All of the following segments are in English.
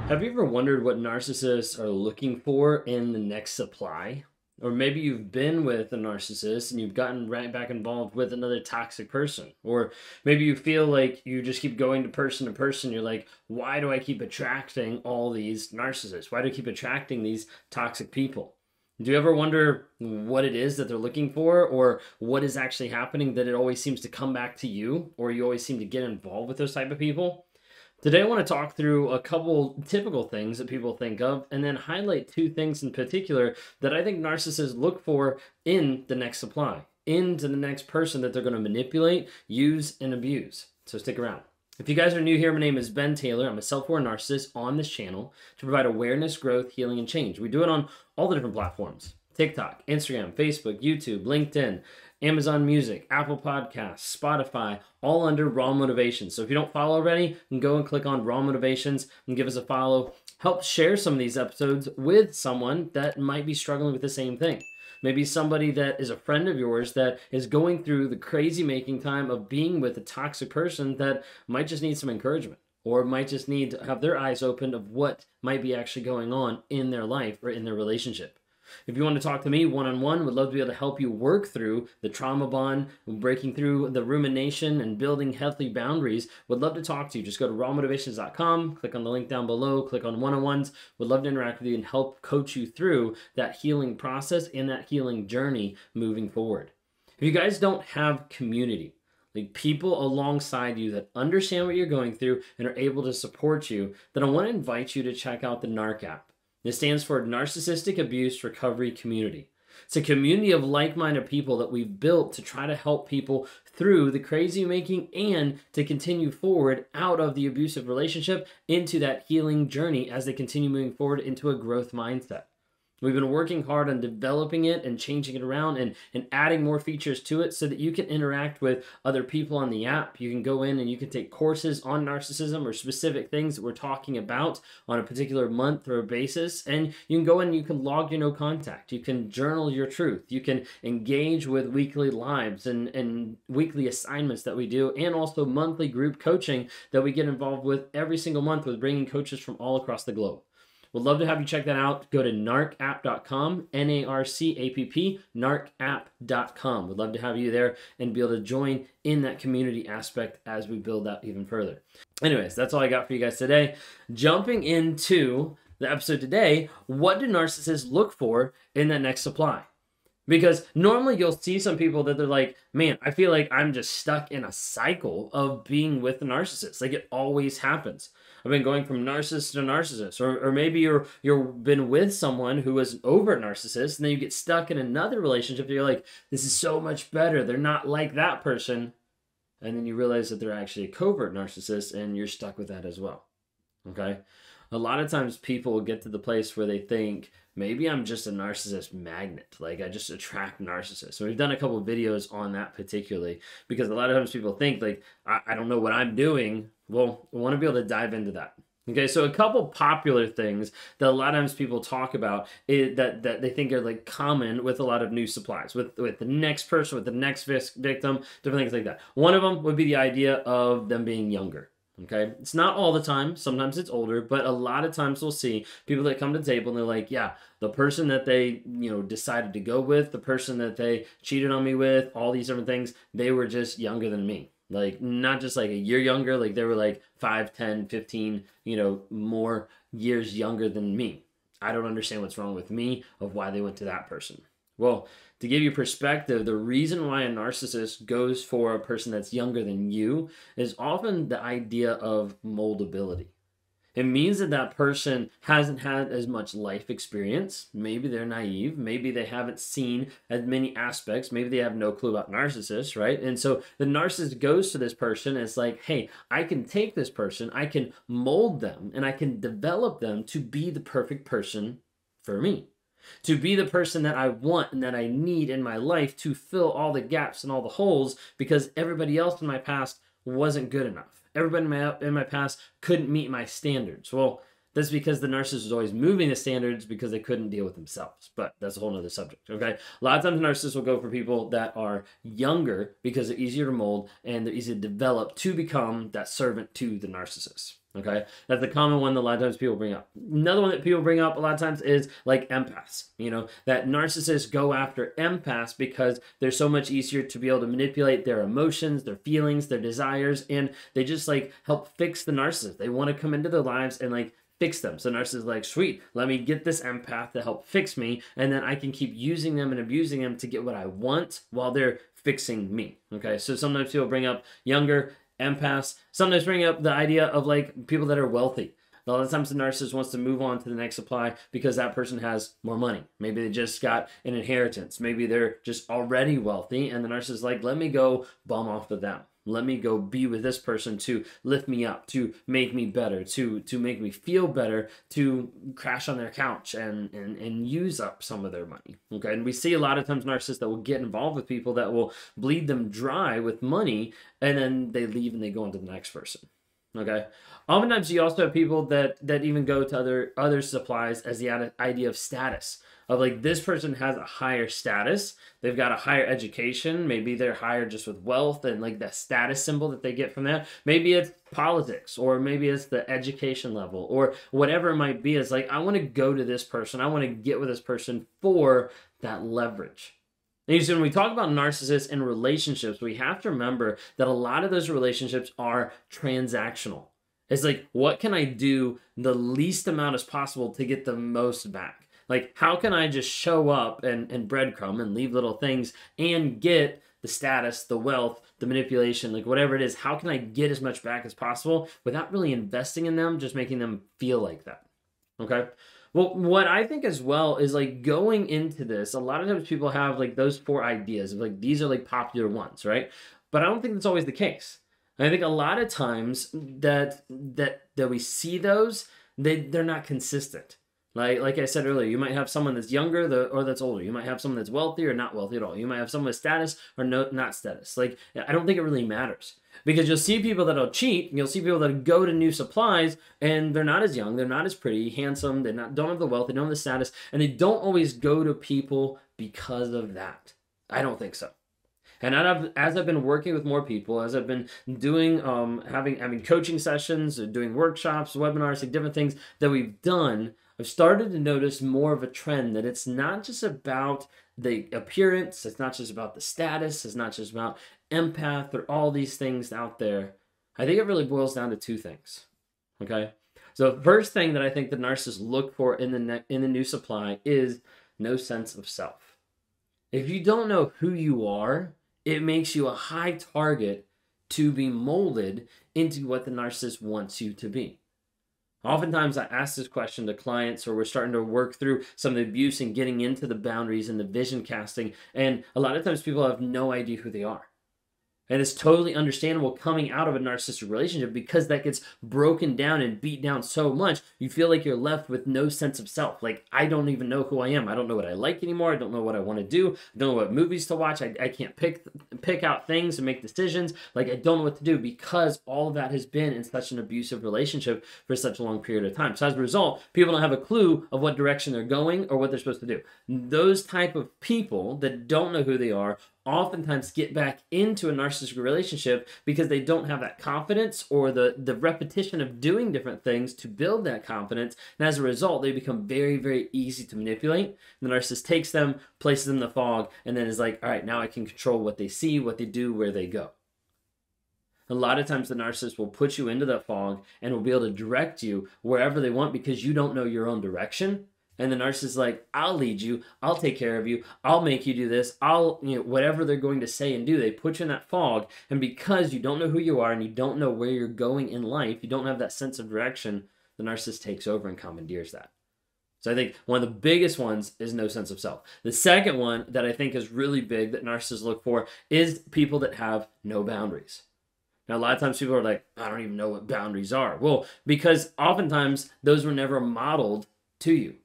Have you ever wondered what narcissists are looking for in the next supply? Or maybe you've been with a narcissist and you've gotten right back involved with another toxic person. Or maybe you feel like you just keep going to person to person. You're like, why do I keep attracting all these narcissists? Why do I keep attracting these toxic people? Do you ever wonder what it is that they're looking for or what is actually happening that it always seems to come back to you or you always seem to get involved with those type of people? Today, I want to talk through a couple typical things that people think of and then highlight two things in particular that I think narcissists look for in the next supply, into the next person that they're going to manipulate, use, and abuse. So stick around. If you guys are new here, my name is Ben Taylor. I'm a self-aware narcissist on this channel to provide awareness, growth, healing, and change. We do it on all the different platforms: TikTok, Instagram, Facebook, YouTube, LinkedIn, Amazon Music, Apple Podcasts, Spotify, all under Raw Motivations. So if you don't follow already, you can go and click on Raw Motivations and give us a follow. Help share some of these episodes with someone that might be struggling with the same thing. Maybe somebody that is a friend of yours that is going through the crazy making time of being with a toxic person that might just need some encouragement or might just need to have their eyes opened of what might be actually going on in their life or in their relationship. If you want to talk to me one-on-one, would love to be able to help you work through the trauma bond, breaking through the rumination, and building healthy boundaries. Would love to talk to you. Just go to rawmotivations.com, click on the link down below, click on one-on-ones. Would love to interact with you and help coach you through that healing process and that healing journey moving forward. If you guys don't have community, like people alongside you that understand what you're going through and are able to support you, then I want to invite you to check out the NARC app. This stands for Narcissistic Abuse Recovery Community. It's a community of like-minded people that we've built to try to help people through the crazy making and to continue forward out of the abusive relationship into that healing journey as they continue moving forward into a growth mindset. We've been working hard on developing it and changing it around and adding more features to it so that you can interact with other people on the app. You can go in and you can take courses on narcissism or specific things that we're talking about on a particular month or basis. And you can go in and you can log your no contact. You can journal your truth. You can engage with weekly lives and weekly assignments that we do, and also monthly group coaching that we get involved with every single month with bringing coaches from all across the globe. We'd love to have you check that out. Go to narcapp.com, N-A-R-C-A-P-P, narcapp.com. We'd love to have you there and be able to join in that community aspect as we build that even further. Anyways, that's all I got for you guys today. Jumping into the episode today, what do narcissists look for in that next supply? Because normally you'll see some people that they're like, man, I feel like I'm just stuck in a cycle of being with a narcissist. Like it always happens. I've been going from narcissist to narcissist. Or maybe you've been with someone who is an overt narcissist and then you get stuck in another relationship and you're like, this is so much better. They're not like that person. And then you realize that they're actually a covert narcissist and you're stuck with that as well. Okay? A lot of times people get to the place where they think, maybe I'm just a narcissist magnet. Like I just attract narcissists. So we've done a couple of videos on that particularly because a lot of times people think like, I don't know what I'm doing. Well, I want to be able to dive into that. Okay, so a couple popular things that a lot of times people talk about that they think are like common with a lot of new supplies, with the next person, with the next victim, different things like that. One of them would be the idea of them being younger. Okay, it's not all the time. Sometimes it's older, but a lot of times we'll see people that come to the table and they're like, yeah, the person that they, decided to go with, the person that they cheated on me with, all these different things, they were just younger than me. Like, not just like a year younger, like they were like 5, 10, 15, more years younger than me. I don't understand what's wrong with me of why they went to that person. Well, to give you perspective, the reason why a narcissist goes for a person that's younger than you is often the idea of moldability. It means that that person hasn't had as much life experience. Maybe they're naive. Maybe they haven't seen as many aspects. Maybe they have no clue about narcissists, right? And so the narcissist goes to this person and it's like, hey, I can take this person, I can mold them, and I can develop them to be the perfect person for me. To be the person that I want and that I need in my life to fill all the gaps and all the holes because everybody else in my past wasn't good enough. Everybody in my past couldn't meet my standards. Well, that's because the narcissist was always moving the standards because they couldn't deal with themselves. But that's a whole nother subject, okay? A lot of times narcissists will go for people that are younger because they're easier to mold and they're easy to develop to become that servant to the narcissist. Okay, that's the common one that a lot of times people bring up. Another one that people bring up a lot of times is like empaths. That narcissists go after empaths because they're so much easier to be able to manipulate their emotions, their feelings, their desires, and they just like help fix the narcissist. They want to come into their lives and like fix them. So narcissists like, sweet, let me get this empath to help fix me, and then I can keep using them and abusing them to get what I want while they're fixing me. Okay, so sometimes people bring up younger empaths, sometimes bring up the idea of like people that are wealthy. A lot of times the narcissist wants to move on to the next supply because that person has more money. Maybe they just got an inheritance. Maybe they're just already wealthy, and the narcissist is like, let me go bum off with them. Let me go be with this person to lift me up, to make me better, to make me feel better, to crash on their couch and use up some of their money. Okay, and we see a lot of times narcissists that will get involved with people that will bleed them dry with money, and then they leave and they go on to the next person. Okay, oftentimes you also have people that even go to other supplies as the idea of status. Of like, this person has a higher status, they've got a higher education, maybe they're higher just with wealth and like that status symbol that they get from that. Maybe it's politics, or maybe it's the education level, or whatever it might be. It's like, I want to go to this person, I want to get with this person for that leverage. And you see, when we talk about narcissists and relationships, we have to remember that a lot of those relationships are transactional. It's like, what can I do the least amount as possible to get the most back? Like, how can I just show up and breadcrumb and leave little things and get the status, the wealth, the manipulation, like whatever it is, how can I get as much back as possible without really investing in them, just making them feel like that? Okay? Well, what I think as well is like going into this, a lot of times people have like those 4 ideas of like, these are like popular ones, right? But I don't think that's always the case. I think a lot of times that we see those, they're not consistent. Like I said earlier, you might have someone that's younger or that's older. You might have someone that's wealthy or not wealthy at all. You might have someone with status or not status. Like, I don't think it really matters. Because you'll see people that'll cheat, and you'll see people that go to new supplies, and they're not as young, they're not as pretty, handsome, don't have the wealth, they don't have the status, and they don't always go to people because of that. I don't think so. And as I've been working with more people, as I've been doing, having coaching sessions, doing workshops, webinars, like different things that we've done, I've started to notice more of a trend that it's not just about the appearance, it's not just about the status, it's not just about empath or all these things out there. I think it really boils down to 2 things. Okay? So the first thing that I think the narcissists look for in the new supply is no sense of self. If you don't know who you are, it makes you a high target to be molded into what the narcissist wants you to be. Oftentimes I ask this question to clients, or we're starting to work through some of the abuse and getting into the boundaries and the vision casting, and a lot of times people have no idea who they are. And it's totally understandable coming out of a narcissistic relationship, because that gets broken down and beat down so much, you feel like you're left with no sense of self. Like, I don't even know who I am. I don't know what I like anymore. I don't know what I want to do. I don't know what movies to watch. I can't pick out things and make decisions. Like, I don't know what to do, because all of that has been in such an abusive relationship for such a long period of time. So as a result, people don't have a clue of what direction they're going or what they're supposed to do. Those type of people that don't know who they are oftentimes get back into a narcissistic relationship because they don't have that confidence or the repetition of doing different things to build that confidence. And as a result, they become very, very easy to manipulate. The narcissist takes them, places them in the fog, and then is like, all right, now I can control what they see, what they do, where they go. A lot of times the narcissist will put you into that fog and will be able to direct you wherever they want, because you don't know your own direction. And the narcissist is like, I'll lead you, I'll take care of you, I'll make you do this, whatever they're going to say and do, they put you in that fog. And because you don't know who you are and you don't know where you're going in life, you don't have that sense of direction, the narcissist takes over and commandeers that. So I think one of the biggest ones is no sense of self. The second one that I think is really big that narcissists look for is people that have no boundaries. Now, a lot of times people are like, I don't even know what boundaries are. Well, because oftentimes those were never modeled to you.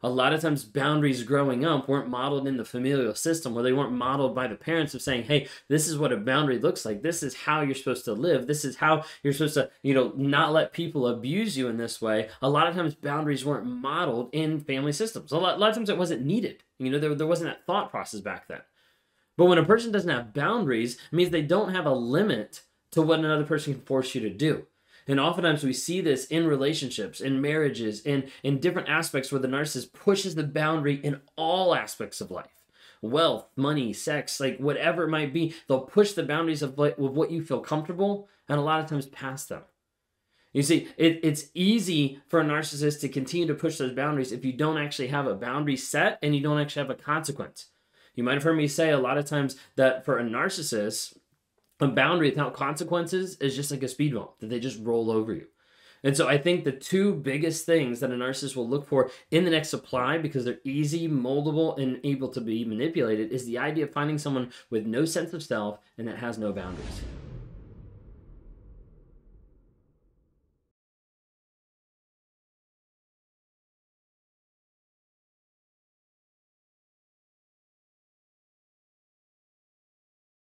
A lot of times boundaries growing up weren't modeled in the familial system, where they weren't modeled by the parents of saying, hey, this is what a boundary looks like. This is how you're supposed to live. This is how you're supposed to, not let people abuse you in this way. A lot of times boundaries weren't modeled in family systems. A lot of times it wasn't needed. There wasn't that thought process back then. But when a person doesn't have boundaries, it means they don't have a limit to what another person can force you to do. And oftentimes we see this in relationships, in marriages, in different aspects where the narcissist pushes the boundary in all aspects of life. Wealth, money, sex, like whatever it might be, they'll push the boundaries of what you feel comfortable and a lot of times past them. You see, it's easy for a narcissist to continue to push those boundaries if you don't actually have a boundary set and you don't actually have a consequence. You might have heard me say a lot of times that for a narcissist, a boundary without consequences is just like a speed bump, that they just roll over you. And so I think the two biggest things that a narcissist will look for in the next supply, because they're easy, moldable, and able to be manipulated, is the idea of finding someone with no sense of self and that has no boundaries.